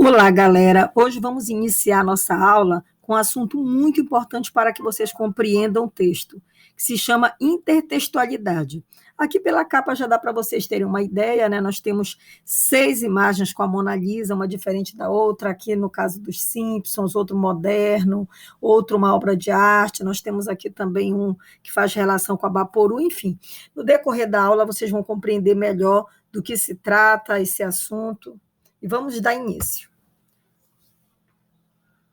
Olá, galera! Hoje vamos iniciar nossa aula com um assunto muito importante para que vocês compreendam o texto, que se chama intertextualidade. Aqui pela capa já dá para vocês terem uma ideia, né? Nós temos 6 imagens com a Mona Lisa, uma diferente da outra, aqui no caso dos Simpsons, outro moderno, outro uma obra de arte, nós temos aqui também um que faz relação com a Vaporu, enfim. No decorrer da aula vocês vão compreender melhor do que se trata esse assunto e vamos dar início.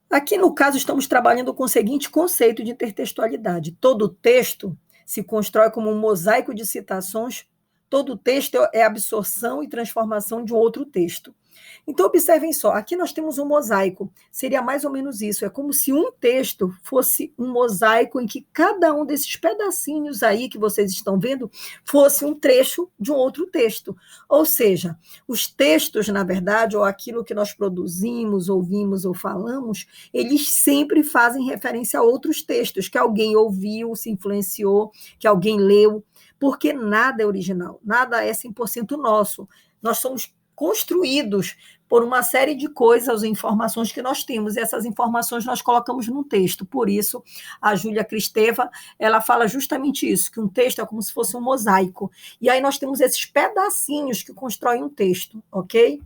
Aqui, no caso, estamos trabalhando com o seguinte conceito de intertextualidade. Todo texto se constrói como um mosaico de citações, todo texto é absorção e transformação de um outro texto. Então, observem só, aqui nós temos um mosaico, seria mais ou menos isso, é como se um texto fosse um mosaico em que cada um desses pedacinhos aí que vocês estão vendo fosse um trecho de um outro texto. Ou seja, os textos, na verdade, ou aquilo que nós produzimos, ouvimos ou falamos, eles sempre fazem referência a outros textos que alguém ouviu, se influenciou, que alguém leu, porque nada é original, nada é 100% nosso. Nós somos construídos por uma série de coisas, informações que nós temos, e essas informações nós colocamos num texto. Por isso, a Júlia Kristeva, ela fala justamente isso, que um texto é como se fosse um mosaico. E aí nós temos esses pedacinhos que constroem um texto, ok?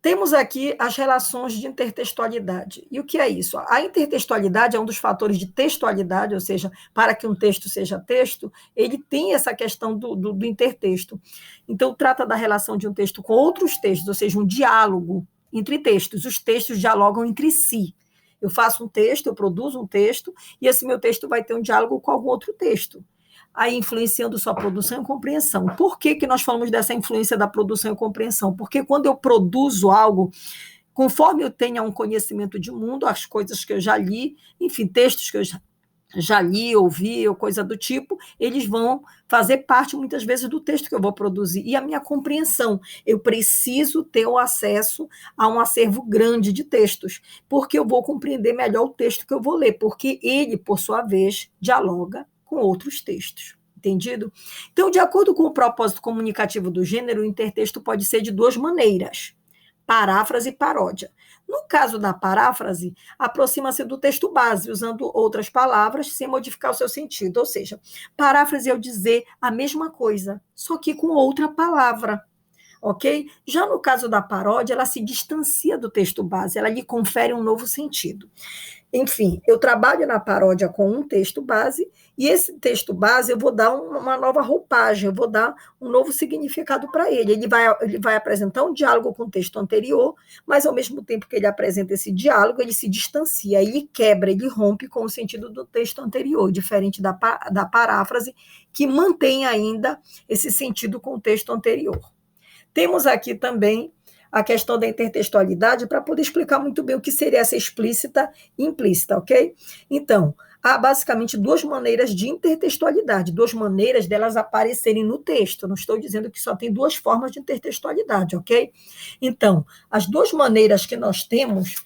Temos aqui as relações de intertextualidade. E o que é isso? A intertextualidade é um dos fatores de textualidade, ou seja, para que um texto seja texto, ele tem essa questão do intertexto. Então, trata da relação de um texto com outros textos, ou seja, um diálogo entre textos. Os textos dialogam entre si. Eu faço um texto, eu produzo um texto, e esse meu texto vai ter um diálogo com algum outro texto, aí influenciando sua produção e compreensão. Por que nós falamos dessa influência da produção e compreensão? Porque quando eu produzo algo, conforme eu tenha um conhecimento de mundo, as coisas que eu já li, enfim, textos que eu já li, ouvi, ou coisa do tipo, eles vão fazer parte, muitas vezes, do texto que eu vou produzir. E a minha compreensão, eu preciso ter o acesso a um acervo grande de textos, porque eu vou compreender melhor o texto que eu vou ler, porque ele, por sua vez, dialoga com outros textos. Entendido? Então, de acordo com o propósito comunicativo do gênero, o intertexto pode ser de duas maneiras: paráfrase e paródia. No caso da paráfrase, aproxima-se do texto base, usando outras palavras, sem modificar o seu sentido. Ou seja, paráfrase é eu dizer a mesma coisa, só que com outra palavra. Ok? Já no caso da paródia, ela se distancia do texto base, ela lhe confere um novo sentido. Enfim, eu trabalho na paródia com um texto base, e esse texto base eu vou dar uma nova roupagem, eu vou dar um novo significado para ele. Ele vai apresentar um diálogo com o texto anterior, mas ao mesmo tempo que ele apresenta esse diálogo, ele se distancia, ele quebra, ele rompe com o sentido do texto anterior, diferente da paráfrase, que mantém ainda esse sentido com o texto anterior. Temos aqui também a questão da intertextualidade para poder explicar muito bem o que seria essa explícita e implícita, ok? Então, há basicamente duas maneiras de intertextualidade, duas maneiras delas aparecerem no texto. Não estou dizendo que só tem duas formas de intertextualidade, ok? Então, as duas maneiras que nós temos,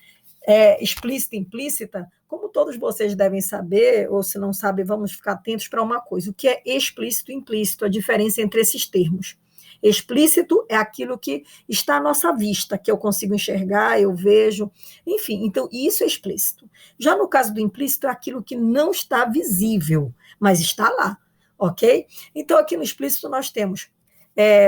explícita e implícita, como todos vocês devem saber, ou se não sabem, vamos ficar atentos para uma coisa: o que é explícito e implícito, a diferença entre esses termos. Explícito é aquilo que está à nossa vista, que eu consigo enxergar, eu vejo, enfim, então isso é explícito. Já no caso do implícito, é aquilo que não está visível, mas está lá, ok? Então, aqui no explícito nós temos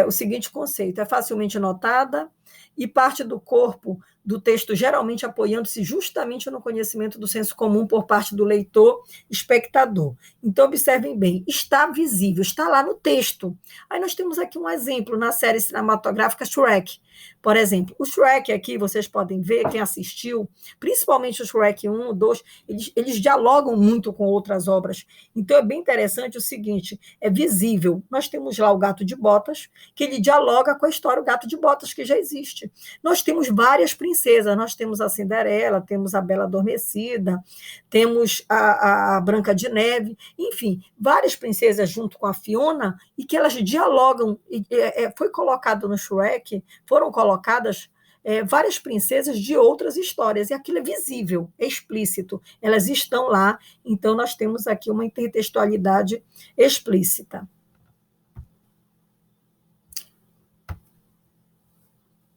o seguinte conceito: é facilmente notada e parte do corpo do texto, geralmente apoiando-se justamente no conhecimento do senso comum por parte do leitor, espectador. Então, observem bem, está visível, está lá no texto. Aí nós temos aqui um exemplo na série cinematográfica Shrek. Por exemplo, o Shrek aqui, vocês podem ver, quem assistiu, principalmente o Shrek 1, o 2, eles dialogam muito com outras obras. Então, é bem interessante o seguinte: é visível. Nós temos lá o Gato de Botas, que ele dialoga com a história do Gato de Botas, que já existe. Nós temos várias princesas, nós temos a Cinderela, temos a Bela Adormecida, temos a Branca de Neve, enfim, várias princesas junto com a Fiona, e que elas dialogam. Foi colocado no Shrek, foram colocadas várias princesas de outras histórias, e aquilo é visível, é explícito, elas estão lá, então nós temos aqui uma intertextualidade explícita.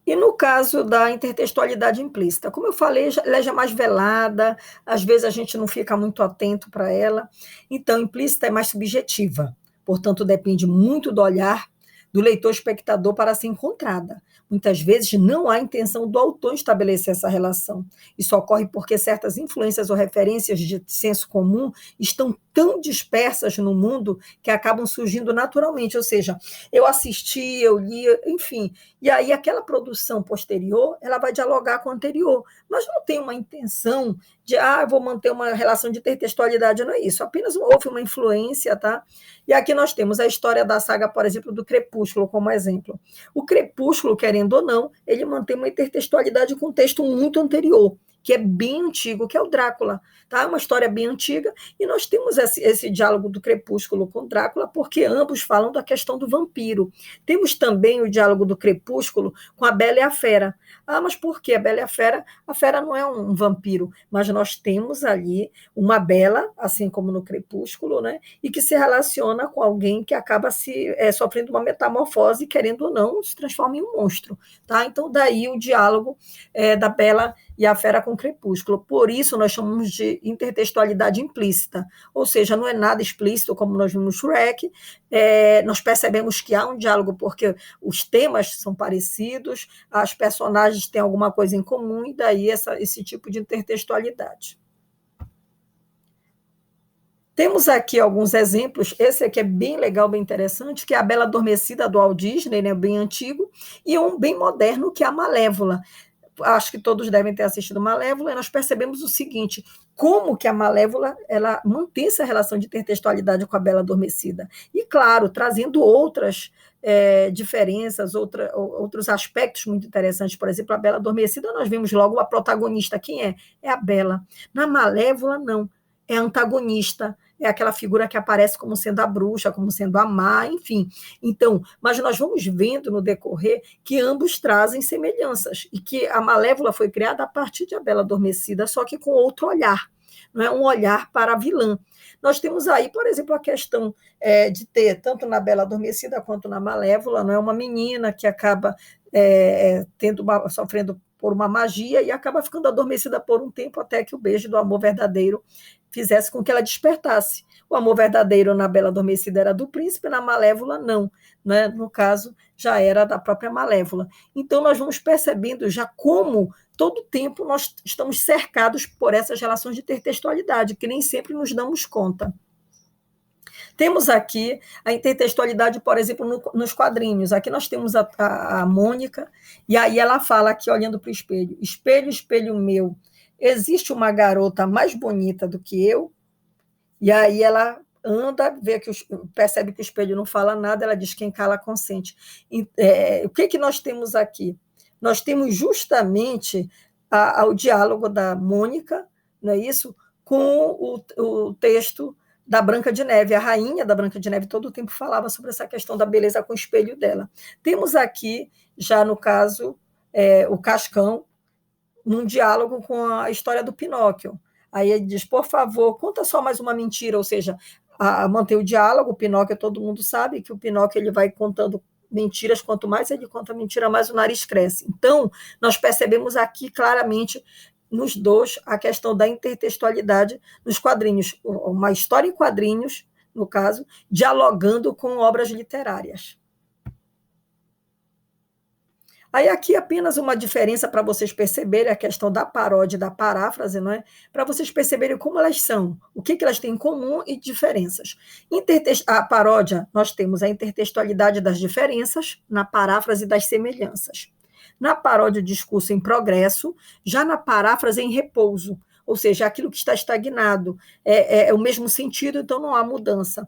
E no caso da intertextualidade implícita, como eu falei, ela já é mais velada, às vezes a gente não fica muito atento para ela, então implícita é mais subjetiva, portanto depende muito do olhar do leitor-espectador para ser encontrada. Muitas vezes não há intenção do autor estabelecer essa relação. Isso ocorre porque certas influências ou referências de senso comum estão tão dispersas no mundo que acabam surgindo naturalmente, ou seja, eu assisti, eu li, enfim, e aí aquela produção posterior, ela vai dialogar com a anterior, mas não tem uma intenção de, eu vou manter uma relação de intertextualidade, não é isso, apenas houve uma influência, tá? E aqui nós temos a história da saga, por exemplo, do Crepúsculo como exemplo. O Crepúsculo, querendo ou não, ele mantém uma intertextualidade com um texto muito anterior, que é bem antigo, que é o Drácula. Tá? É uma história bem antiga, e nós temos esse diálogo do Crepúsculo com Drácula, porque ambos falam da questão do vampiro. Temos também o diálogo do Crepúsculo com a Bela e a Fera. Mas por que a Bela e a Fera? A Fera não é um vampiro, mas nós temos ali uma Bela, assim como no Crepúsculo, né? E que se relaciona com alguém que acaba sofrendo uma metamorfose, querendo ou não, se transforma em um monstro. Tá? Então, daí o diálogo da Bela e a Fera com o Crepúsculo. Por isso, nós chamamos de intertextualidade implícita, ou seja, não é nada explícito, como nós vimos no Shrek, nós percebemos que há um diálogo porque os temas são parecidos, as personagens têm alguma coisa em comum, e daí esse tipo de intertextualidade. Temos aqui alguns exemplos, esse aqui é bem legal, bem interessante, que é a Bela Adormecida, do Walt Disney, né, bem antigo, e um bem moderno, que é a Malévola. Acho que todos devem ter assistido Malévola, e nós percebemos o seguinte, como que a Malévola ela mantém essa relação de intertextualidade com a Bela Adormecida. E, claro, trazendo outras diferenças, outros aspectos muito interessantes. Por exemplo, a Bela Adormecida, nós vimos logo a protagonista. Quem é? É a Bela. Na Malévola, não. É a antagonista, é aquela figura que aparece como sendo a bruxa, como sendo a má, enfim. Então, mas nós vamos vendo no decorrer que ambos trazem semelhanças, e que a Malévola foi criada a partir de A Bela Adormecida, só que com outro olhar, não é um olhar para a vilã. Nós temos aí, por exemplo, a questão de ter, tanto na Bela Adormecida quanto na Malévola, não é uma menina que acaba sofrendo por uma magia e acaba ficando adormecida por um tempo, até que o beijo do amor verdadeiro fizesse com que ela despertasse. O amor verdadeiro na Bela Adormecida era do príncipe, na Malévola não, né? No caso, já era da própria Malévola. Então, nós vamos percebendo já como todo tempo nós estamos cercados por essas relações de intertextualidade, que nem sempre nos damos conta. Temos aqui a intertextualidade, por exemplo, nos quadrinhos. Aqui nós temos a Mônica, e aí ela fala aqui, olhando para o espelho: espelho, espelho meu, existe uma garota mais bonita do que eu? E aí ela anda, percebe que o espelho não fala nada, ela diz: quem cala consente. O que nós temos aqui? Nós temos justamente o diálogo da Mônica, não é isso? Com o texto da Branca de Neve. A rainha da Branca de Neve todo o tempo falava sobre essa questão da beleza com o espelho dela. Temos aqui, já no caso, o Cascão, num diálogo com a história do Pinóquio. Aí ele diz: por favor, conta só mais uma mentira, ou seja, a manter o diálogo. O Pinóquio, todo mundo sabe que o Pinóquio ele vai contando mentiras, quanto mais ele conta mentira, mais o nariz cresce. Então, nós percebemos aqui claramente nos dois a questão da intertextualidade nos quadrinhos, uma história em quadrinhos, no caso, dialogando com obras literárias. Aí aqui apenas uma diferença para vocês perceberem a questão da paródia e da paráfrase, não é? Para vocês perceberem como elas são, o que elas têm em comum e diferenças. A paródia, nós temos a intertextualidade das diferenças, na paráfrase das semelhanças. Na paródia, o discurso em progresso, já na paráfrase em repouso, ou seja, aquilo que está estagnado, é o mesmo sentido, então não há mudança.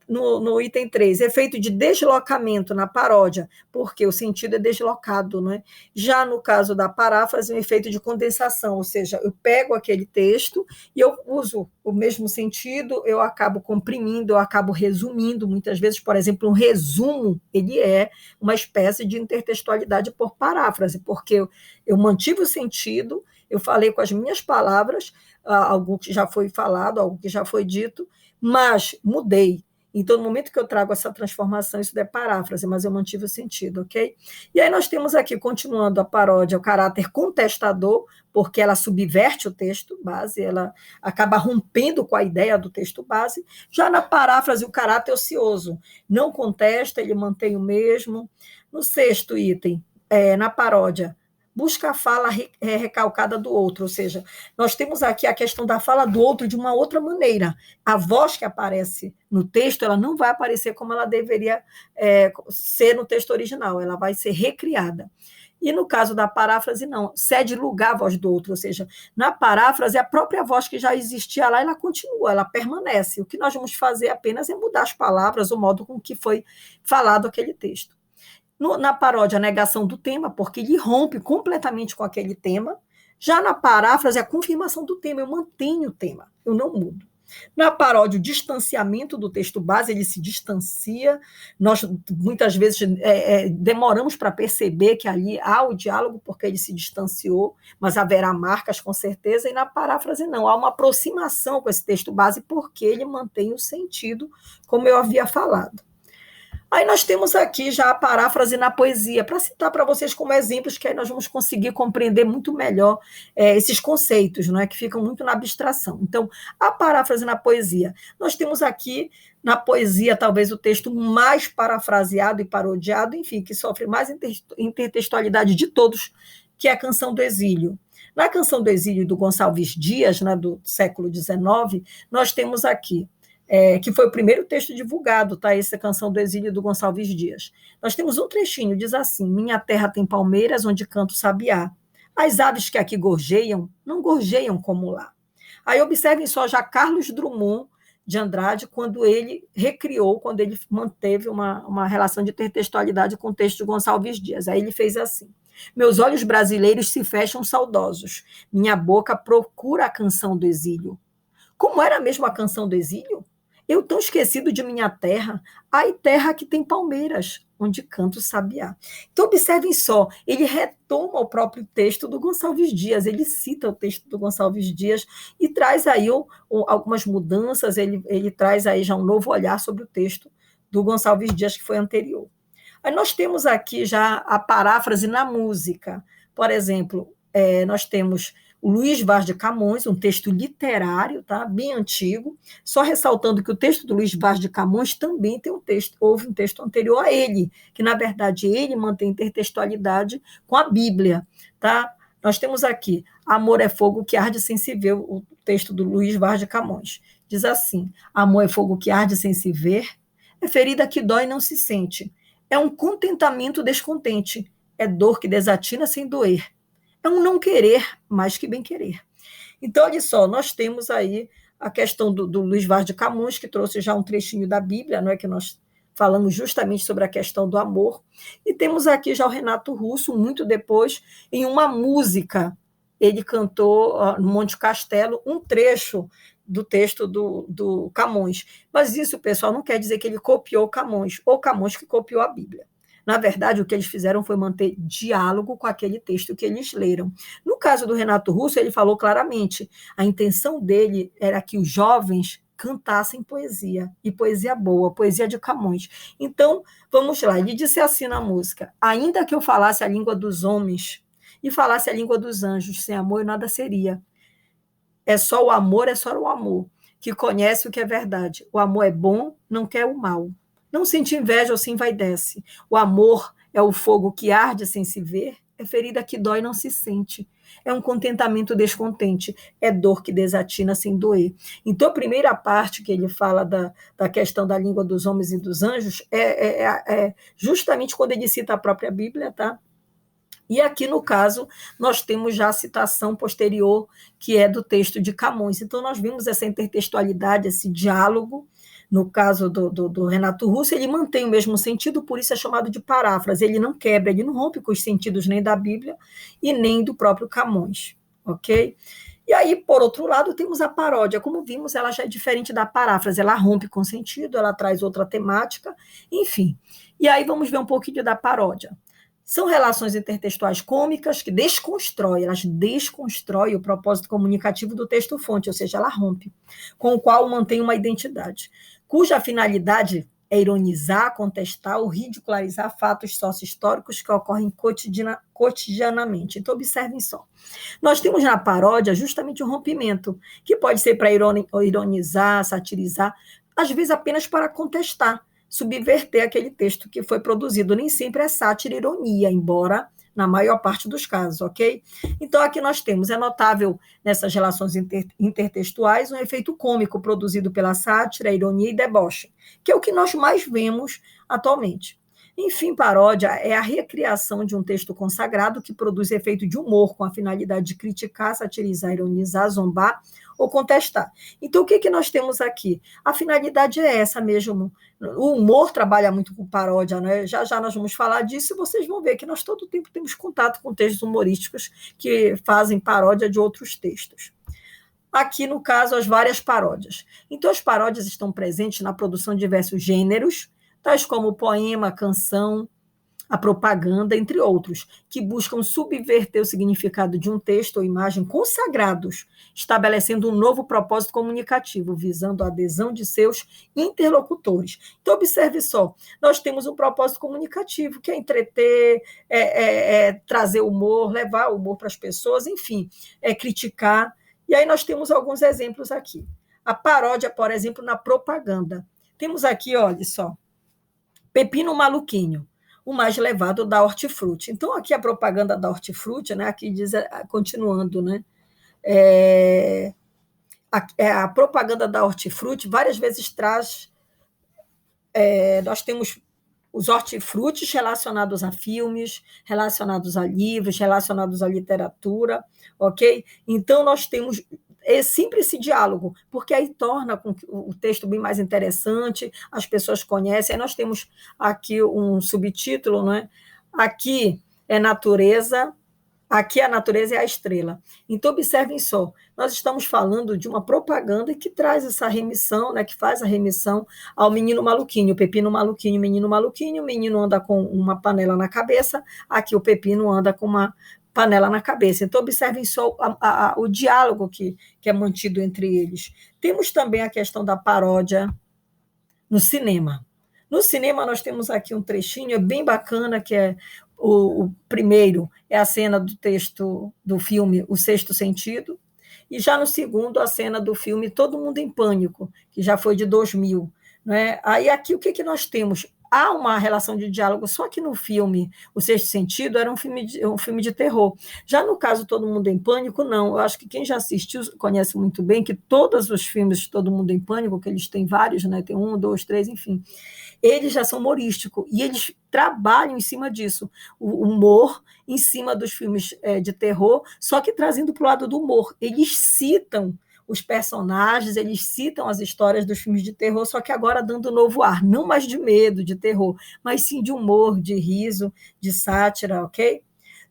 No item 3, efeito de deslocamento na paródia, porque o sentido é deslocado, né? Já no caso da paráfrase, um efeito de condensação, ou seja, eu pego aquele texto e eu uso o mesmo sentido, eu acabo comprimindo, eu acabo resumindo, muitas vezes, por exemplo, um resumo, ele é uma espécie de intertextualidade por paráfrase, porque eu mantive o sentido, eu falei com as minhas palavras algo que já foi falado, algo que já foi dito, mas mudei. Então, no momento que eu trago essa transformação, isso é paráfrase, mas eu mantive o sentido, ok? E aí nós temos aqui, continuando a paródia, o caráter contestador, porque ela subverte o texto base, ela acaba rompendo com a ideia do texto base. Já na paráfrase, o caráter ocioso, não contesta, ele mantém o mesmo. No sexto item, na paródia, busca a fala recalcada do outro, ou seja, nós temos aqui a questão da fala do outro de uma outra maneira. A voz que aparece no texto, ela não vai aparecer como ela deveria ser no texto original, ela vai ser recriada. E no caso da paráfrase, não, cede lugar à voz do outro, ou seja, na paráfrase, a própria voz que já existia lá, ela continua, ela permanece. O que nós vamos fazer apenas é mudar as palavras, o modo com que foi falado aquele texto. Na paródia, a negação do tema, porque ele rompe completamente com aquele tema. Já na paráfrase, a confirmação do tema, eu mantenho o tema, eu não mudo. Na paródia, o distanciamento do texto base, ele se distancia. Nós, muitas vezes, demoramos para perceber que ali há o diálogo, porque ele se distanciou, mas haverá marcas, com certeza. E na paráfrase, não. Há uma aproximação com esse texto base, porque ele mantém o sentido, como eu havia falado. Aí nós temos aqui já a paráfrase na poesia, para citar para vocês como exemplos, que aí nós vamos conseguir compreender muito melhor esses conceitos, não é, que ficam muito na abstração. Então, a paráfrase na poesia. Nós temos aqui, na poesia, talvez o texto mais parafraseado e parodiado, enfim, que sofre mais intertextualidade de todos, que é a Canção do Exílio. Na Canção do Exílio do Gonçalves Dias, né, do século XIX, nós temos aqui que foi o primeiro texto divulgado, tá? Essa Canção do Exílio do Gonçalves Dias. Nós temos um trechinho, diz assim: minha terra tem palmeiras onde canto sabiá. As aves que aqui gorjeiam, não gorjeiam como lá. Aí observem só já Carlos Drummond de Andrade, quando ele recriou, quando ele manteve uma relação de intertextualidade com o texto de Gonçalves Dias. Aí ele fez assim: meus olhos brasileiros se fecham saudosos, minha boca procura a canção do exílio. Como era mesmo a canção do exílio? Eu tão esquecido de minha terra, ai terra que tem palmeiras, onde canto sabiá. Então, observem só, ele retoma o próprio texto do Gonçalves Dias, ele cita o texto do Gonçalves Dias e traz aí algumas mudanças, ele traz aí já um novo olhar sobre o texto do Gonçalves Dias, que foi anterior. Aí nós temos aqui já a paráfrase na música. Por exemplo, nós temos o Luís Vaz de Camões, um texto literário, tá? Bem antigo, só ressaltando que o texto do Luís Vaz de Camões também tem houve um texto anterior a ele, que, na verdade, ele mantém intertextualidade com a Bíblia. Tá? Nós temos aqui, amor é fogo que arde sem se ver, o texto do Luís Vaz de Camões. Diz assim, amor é fogo que arde sem se ver, é ferida que dói e não se sente, é um contentamento descontente, é dor que desatina sem doer, é um não querer mais que bem querer. Então, olha só, nós temos aí a questão do Luís Vaz de Camões, que trouxe já um trechinho da Bíblia, não é, que nós falamos justamente sobre a questão do amor, e temos aqui já o Renato Russo, muito depois, em uma música, ele cantou no Monte Castelo um trecho do texto do Camões. Mas isso, pessoal, não quer dizer que ele copiou Camões, ou Camões que copiou a Bíblia. Na verdade, o que eles fizeram foi manter diálogo com aquele texto que eles leram. No caso do Renato Russo, ele falou claramente, a intenção dele era que os jovens cantassem poesia, e poesia boa, poesia de Camões. Então, vamos lá, ele disse assim na música, ainda que eu falasse a língua dos homens e falasse a língua dos anjos, sem amor eu nada seria. É só o amor, que conhece o que é verdade. O amor é bom, não quer o mal. Não sente inveja ou se envaidece. O amor é o fogo que arde sem se ver, é ferida que dói e não se sente. É um contentamento descontente, é dor que desatina sem doer. Então, a primeira parte que ele fala da questão da língua dos homens e dos anjos é justamente quando ele cita a própria Bíblia, tá? E aqui, no caso, nós temos já a citação posterior, que é do texto de Camões. Então, nós vimos essa intertextualidade, esse diálogo. No caso do Renato Russo, ele mantém o mesmo sentido, por isso é chamado de paráfrase. Ele não quebra, ele não rompe com os sentidos nem da Bíblia e nem do próprio Camões, ok? E aí, por outro lado, temos a paródia. Como vimos, ela já é diferente da paráfrase, ela rompe com sentido, ela traz outra temática, enfim. E aí vamos ver um pouquinho da paródia. São relações intertextuais cômicas que elas desconstroem o propósito comunicativo do texto-fonte, ou seja, ela rompe, com o qual mantém uma identidade. cuja finalidade é ironizar, contestar ou ridicularizar fatos sócio-históricos que ocorrem cotidianamente. Então, observem só. Nós temos na paródia justamente um rompimento, que pode ser para ironizar, satirizar, às vezes apenas para contestar, subverter aquele texto que foi produzido. Nem sempre é sátira e ironia, embora na maior parte dos casos, ok? Então, aqui nós temos, é notável nessas relações intertextuais, um efeito cômico produzido pela sátira, ironia e deboche, que é o que nós mais vemos atualmente. Enfim, paródia é a recriação de um texto consagrado que produz efeito de humor com a finalidade de criticar, satirizar, ironizar, zombar ou contestar. Então, o que nós temos aqui? A finalidade é essa mesmo. O humor trabalha muito com paródia, né? Já já nós vamos falar disso e vocês vão ver que nós todo o tempo temos contato com textos humorísticos que fazem paródia de outros textos. Aqui, no caso, as várias paródias. Então, as paródias estão presentes na produção de diversos gêneros, tais como o poema, a canção, a propaganda, entre outros, que buscam subverter o significado de um texto ou imagem consagrados, estabelecendo um novo propósito comunicativo, visando a adesão de seus interlocutores. Então, observe só, nós temos um propósito comunicativo, que é entreter, trazer humor, levar humor para as pessoas, enfim, criticar. E aí nós temos alguns exemplos aqui. A paródia, por exemplo, na propaganda. Temos aqui, olha só, Pepino Maluquinho, o mais levado da Hortifruti. Então, aqui a propaganda da Hortifruti, né, aqui diz, continuando, né, a propaganda da Hortifruti várias vezes traz, nós temos os hortifrutis relacionados a filmes, relacionados a livros, relacionados à literatura, ok? Então, nós temos sempre esse diálogo, porque aí torna o texto bem mais interessante, as pessoas conhecem. Aí nós temos aqui um subtítulo, né? Aqui é natureza, aqui a natureza é a estrela. Então, observem só, nós estamos falando de uma propaganda que traz essa remissão, né, que faz a remissão ao menino maluquinho, o pepino maluquinho, o menino anda com uma panela na cabeça, aqui o pepino anda com uma panela na cabeça. Então, observem só o diálogo que é mantido entre eles. Temos também a questão da paródia no cinema. No cinema, nós temos aqui um trechinho bem bacana, que é o primeiro, é a cena do texto do filme O Sexto Sentido, e já no segundo, a cena do filme Todo Mundo em Pânico, que já foi de 2000. Né? Aí aqui o que nós temos? Há uma relação de diálogo, só que no filme O Sexto Sentido era um filme de terror. Já no caso Todo Mundo em Pânico, não. Eu acho que quem já assistiu conhece muito bem que todos os filmes de Todo Mundo em Pânico, que eles têm vários, né? Tem 1, 2, 3, enfim, eles já são humorísticos, e eles trabalham em cima disso, o humor em cima dos filmes de terror, só que trazendo para o lado do humor. Eles citam os personagens, eles citam as histórias dos filmes de terror, só que agora dando um novo ar, não mais de medo, de terror, mas sim de humor, de riso, de sátira, ok?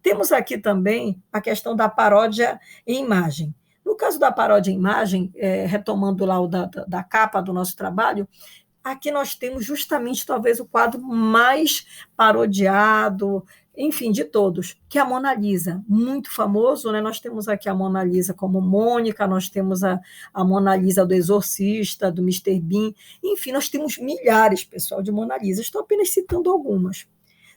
Temos aqui também a questão da paródia em imagem. No caso da paródia em imagem, retomando lá da capa do nosso trabalho, aqui nós temos justamente talvez o quadro mais parodiado, enfim, de todos, que é a Mona Lisa, muito famoso, né? Nós temos aqui a Mona Lisa como Mônica, nós temos a Mona Lisa do Exorcista, do Mr. Bean, enfim, nós temos milhares, pessoal, de Mona Lisa, estou apenas citando algumas.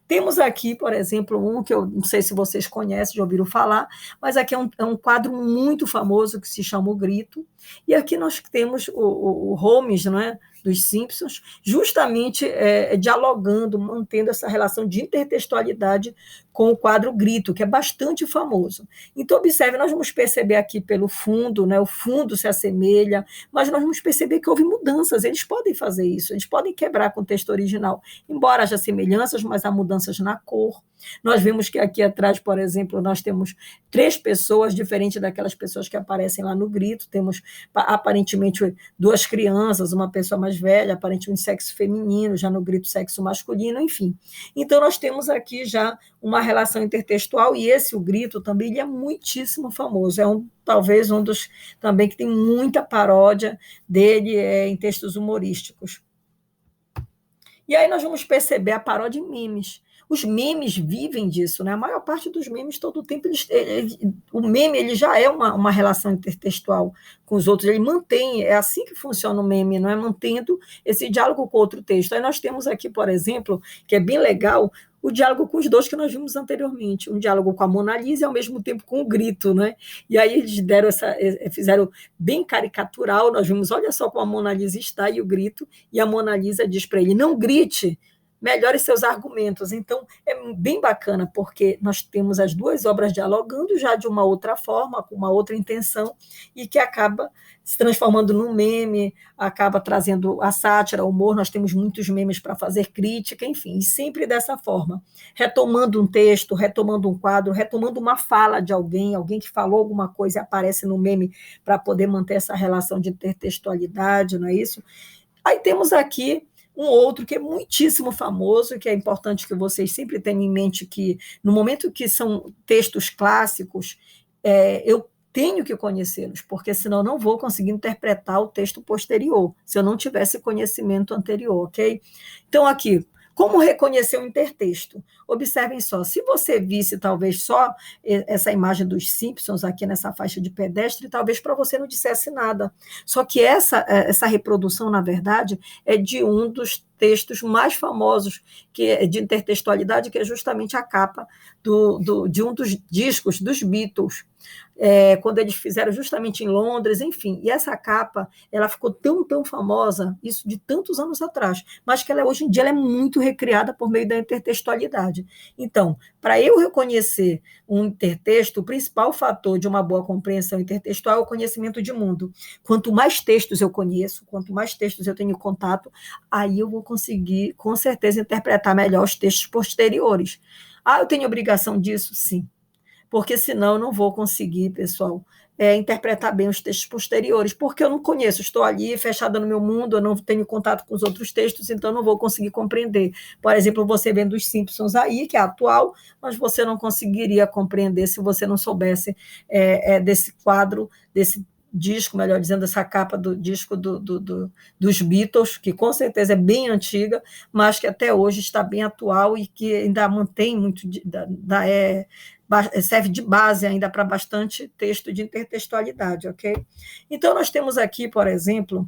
Temos aqui, por exemplo, um que eu não sei se vocês conhecem, já ouviram falar, mas aqui é um quadro muito famoso que se chama O Grito, e aqui nós temos o Holmes, não é? Dos Simpsons, justamente dialogando, mantendo essa relação de intertextualidade com o quadro Grito, que é bastante famoso. Então, observe, nós vamos perceber aqui pelo fundo, né, o fundo se assemelha, mas nós vamos perceber que houve mudanças, eles podem fazer isso, eles podem quebrar com o texto original, embora haja semelhanças, mas há mudanças na cor. Nós vemos que aqui atrás, por exemplo, nós temos 3 pessoas, diferente daquelas pessoas que aparecem lá no Grito, temos aparentemente 2 crianças, uma pessoa mais velha, aparentemente sexo feminino, já no Grito sexo masculino, enfim. Então, nós temos aqui já uma relação intertextual, e o Grito também ele é muitíssimo famoso, talvez um dos também que tem muita paródia dele em textos humorísticos. E aí nós vamos perceber a paródia em memes. Os memes vivem disso, né? A maior parte dos memes, todo o tempo, o meme ele já é uma relação intertextual com os outros, ele mantém, é assim que funciona o meme, não é? Mantendo esse diálogo com outro texto. Aí nós temos aqui, por exemplo, que é bem legal, o diálogo com os dois que nós vimos anteriormente, um diálogo com a Mona Lisa e ao mesmo tempo com o grito, né? E aí eles fizeram bem caricatural, nós vimos, olha só como a Mona Lisa está e o grito, e a Mona Lisa diz para ele, não grite, melhore seus argumentos. Então, é bem bacana, porque nós temos as duas obras dialogando já de uma outra forma, com uma outra intenção, e que acaba se transformando num meme, acaba trazendo a sátira, o humor, nós temos muitos memes para fazer crítica, enfim, e sempre dessa forma, retomando um texto, retomando um quadro, retomando uma fala de alguém, alguém que falou alguma coisa e aparece no meme para poder manter essa relação de intertextualidade, não é isso? Aí temos aqui um outro que é muitíssimo famoso, que é importante que vocês sempre tenham em mente que, no momento que são textos clássicos, eu tenho que conhecê-los, porque senão não vou conseguir interpretar o texto posterior, se eu não tivesse conhecimento anterior, ok? Então, aqui, como reconhecer o intertexto? Observem só, se você visse talvez só essa imagem dos Simpsons aqui nessa faixa de pedestre, talvez para você não dissesse nada. Só que essa reprodução, na verdade, é de um dos textos mais famosos de intertextualidade, que é justamente a capa de um dos discos dos Beatles, quando eles fizeram justamente em Londres, enfim. E essa capa, ela ficou tão famosa, isso de tantos anos atrás, mas que hoje em dia ela é muito recriada por meio da intertextualidade. Então, para eu reconhecer um intertexto, o principal fator de uma boa compreensão intertextual é o conhecimento de mundo. Quanto mais textos eu conheço, quanto mais textos eu tenho contato, aí eu vou conseguir, com certeza, interpretar melhor os textos posteriores. Ah, eu tenho obrigação disso? Sim. Porque senão eu não vou conseguir, pessoal, interpretar bem os textos posteriores, porque eu não conheço, estou ali fechada no meu mundo, eu não tenho contato com os outros textos, então eu não vou conseguir compreender. Por exemplo, você vendo os Simpsons aí, que é atual, mas você não conseguiria compreender se você não soubesse desse quadro, desse disco, melhor dizendo, essa capa do disco dos Beatles, que com certeza é bem antiga, mas que até hoje está bem atual e que ainda mantém muito, serve de base ainda para bastante texto de intertextualidade, ok? Então, nós temos aqui, por exemplo,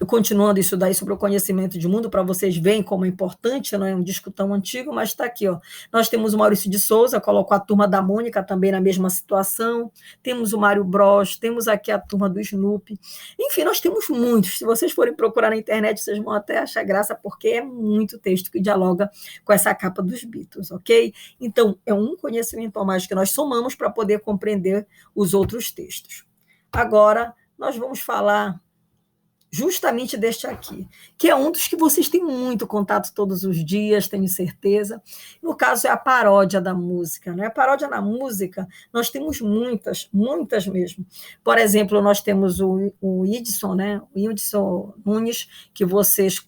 continuando isso daí sobre o conhecimento de mundo, para vocês verem como é importante, não é um disco tão antigo, mas está aqui, ó. Nós temos o Maurício de Souza, colocou a Turma da Mônica também na mesma situação, temos o Mário Bros, temos aqui a Turma do Snoopy, enfim, nós temos muitos, se vocês forem procurar na internet, vocês vão até achar graça, porque é muito texto que dialoga com essa capa dos Beatles, ok? Então, é um conhecimento a mais que nós somamos para poder compreender os outros textos. Agora, nós vamos falar justamente deste aqui, que é um dos que vocês têm muito contato todos os dias, tenho certeza. No caso, é a paródia da música. Né? A paródia na música, nós temos muitas mesmo. Por exemplo, nós temos o Whindersson, né? O Whindersson Nunes, que vocês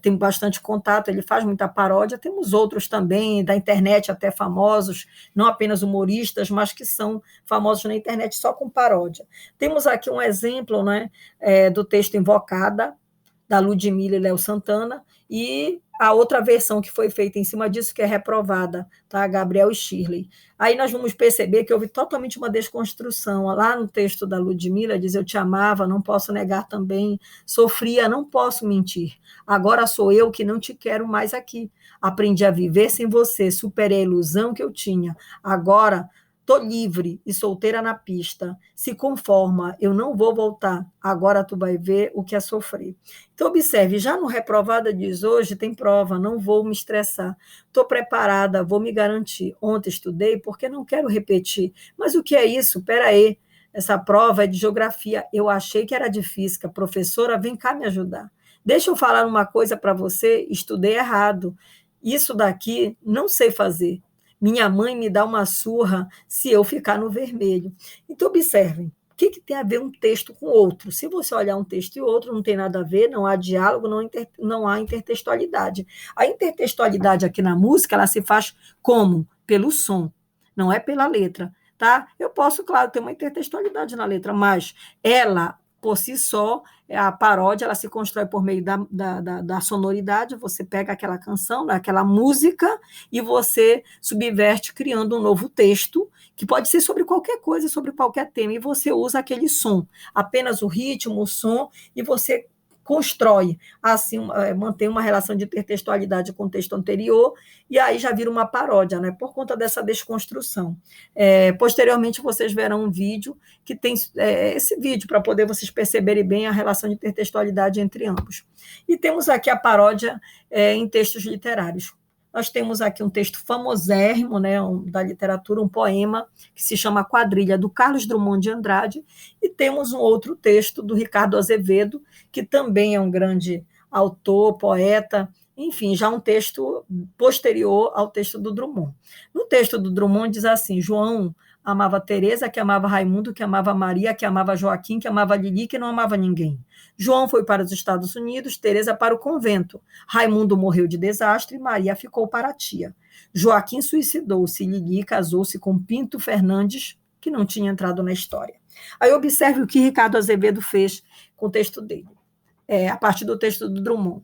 têm bastante contato, ele faz muita paródia. Temos outros também, da internet até famosos, não apenas humoristas, mas que são famosos na internet só com paródia. Temos aqui um exemplo, né, do texto Invocada, da Ludmilla e Léo Santana, e a outra versão que foi feita em cima disso, que é Reprovada, tá? Gabriel e Shirley. Aí nós vamos perceber que houve totalmente uma desconstrução. Lá no texto da Ludmilla diz, eu te amava, não posso negar também, sofria, não posso mentir. Agora sou eu que não te quero mais aqui. Aprendi a viver sem você, superei a ilusão que eu tinha. Agora tô livre e solteira na pista. Se conforma, eu não vou voltar. Agora tu vai ver o que é sofrer. Então, observe, já no Reprovada diz, hoje tem prova, não vou me estressar. Estou preparada, vou me garantir. Ontem estudei porque não quero repetir. Mas o que é isso? Espera aí, essa prova é de geografia. Eu achei que era de física. Professora, vem cá me ajudar. Deixa eu falar uma coisa para você, estudei errado. Isso daqui não sei fazer. Minha mãe me dá uma surra se eu ficar no vermelho. Então, observem, o que tem a ver um texto com outro? Se você olhar um texto e outro, não tem nada a ver, não há diálogo, não há intertextualidade. A intertextualidade aqui na música, ela se faz como? Pelo som, não é pela letra. Tá? Eu posso, claro, ter uma intertextualidade na letra, mas ela por si só, a paródia ela se constrói por meio da sonoridade, você pega aquela canção, aquela música, e você subverte criando um novo texto, que pode ser sobre qualquer coisa, sobre qualquer tema, e você usa aquele som, apenas o ritmo, o som, e você constrói, assim, mantém uma relação de intertextualidade com o texto anterior, e aí já vira uma paródia, né, por conta dessa desconstrução. Posteriormente, vocês verão um vídeo que tem esse vídeo, para poder vocês perceberem bem a relação de intertextualidade entre ambos. E temos aqui a paródia em textos literários. Nós temos aqui um texto famosérrimo, né, da literatura, um poema que se chama Quadrilha, do Carlos Drummond de Andrade, e temos um outro texto do Ricardo Azevedo, que também é um grande autor, poeta, enfim, já um texto posterior ao texto do Drummond. No texto do Drummond diz assim: João amava Teresa, que amava Raimundo, que amava Maria, que amava Joaquim, que amava Lili, que não amava ninguém. João foi para os Estados Unidos, Teresa para o convento. Raimundo morreu de desastre, Maria ficou para a tia. Joaquim suicidou-se, Lili casou-se com Pinto Fernandes, que não tinha entrado na história. Aí observe o que Ricardo Azevedo fez com o texto dele, a partir do texto do Drummond.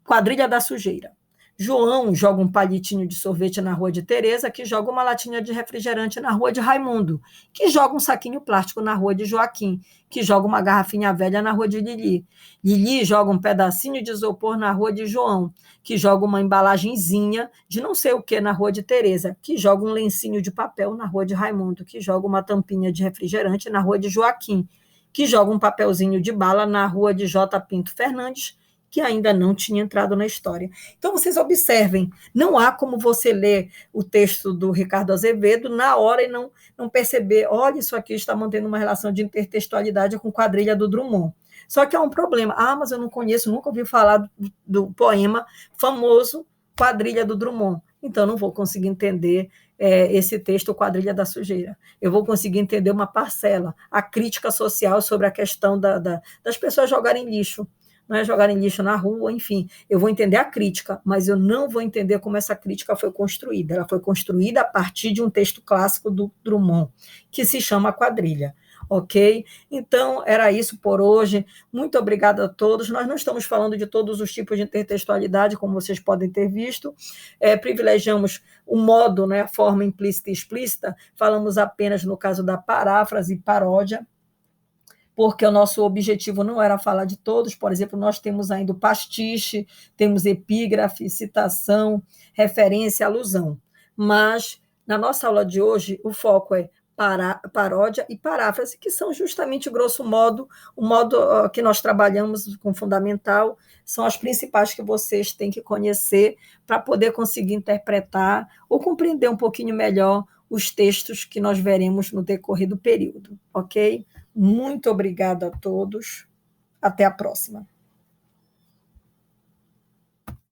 Quadrilha da sujeira. João joga um palitinho de sorvete na rua de Teresa, que joga uma latinha de refrigerante na rua de Raimundo, que joga um saquinho plástico na rua de Joaquim, que joga uma garrafinha velha na rua de Lili. Lili joga um pedacinho de isopor na rua de João, que joga uma embalagenzinha de não sei o que na rua de Teresa, que joga um lencinho de papel na rua de Raimundo, que joga uma tampinha de refrigerante na rua de Joaquim, que joga um papelzinho de bala na rua de J. Pinto Fernandes, que ainda não tinha entrado na história. Então, vocês observem, não há como você ler o texto do Ricardo Azevedo na hora e não perceber, olha, isso aqui está mantendo uma relação de intertextualidade com Quadrilha do Drummond. Só que há um problema. Mas eu não conheço, nunca ouvi falar do poema famoso Quadrilha do Drummond. Então, não vou conseguir entender esse texto, Quadrilha da Sujeira. Eu vou conseguir entender uma parcela, a crítica social sobre a questão das pessoas jogarem lixo, não jogarem lixo na rua, enfim, eu vou entender a crítica, mas eu não vou entender como essa crítica foi construída. Ela foi construída a partir de um texto clássico do Drummond, que se chama Quadrilha, ok? Então, era isso por hoje. Muito obrigada a todos. Nós não estamos falando de todos os tipos de intertextualidade, como vocês podem ter visto. Privilegiamos o modo, né, a forma implícita e explícita, falamos apenas no caso da paráfrase e paródia, porque o nosso objetivo não era falar de todos. Por exemplo, nós temos ainda o pastiche, temos epígrafe, citação, referência, alusão. Mas, na nossa aula de hoje, o foco é paródia e paráfrase, que são justamente, grosso modo, o modo que nós trabalhamos com fundamental, são as principais que vocês têm que conhecer para poder conseguir interpretar ou compreender um pouquinho melhor os textos que nós veremos no decorrer do período, ok? Muito obrigada a todos. Até a próxima.